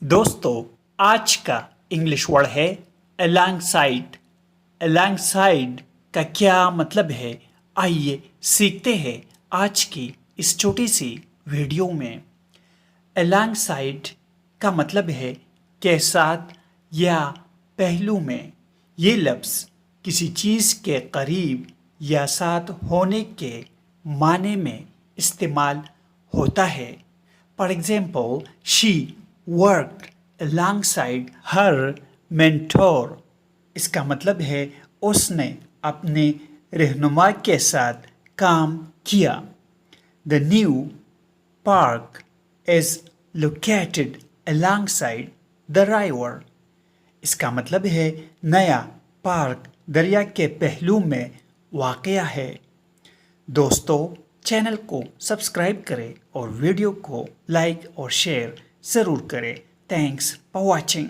دوستو آج کا انگلش ورڈ ہے الانگ سائڈ۔ الانگ سائڈ کا کیا مطلب ہے، آئیے سیکھتے ہیں آج کی اس چھوٹی سی ویڈیو میں۔ الانگ سائڈ کا مطلب ہے کے ساتھ یا پہلو میں۔ یہ لفظ کسی چیز کے قریب یا ساتھ ہونے کے معنی میں استعمال ہوتا ہے۔ For example she worked alongside her mentor۔ اس کا مطلب ہے اس نے اپنے رہنما کے ساتھ کام کیا۔ The new park is located alongside the river۔ اس کا مطلب ہے نیا پارک دریا کے پہلو میں واقع ہے۔ دوستو چینل کو سبسکرائب کریں اور ویڈیو کو لائک اور شیئر ضرور کریں۔ Thanks for watching.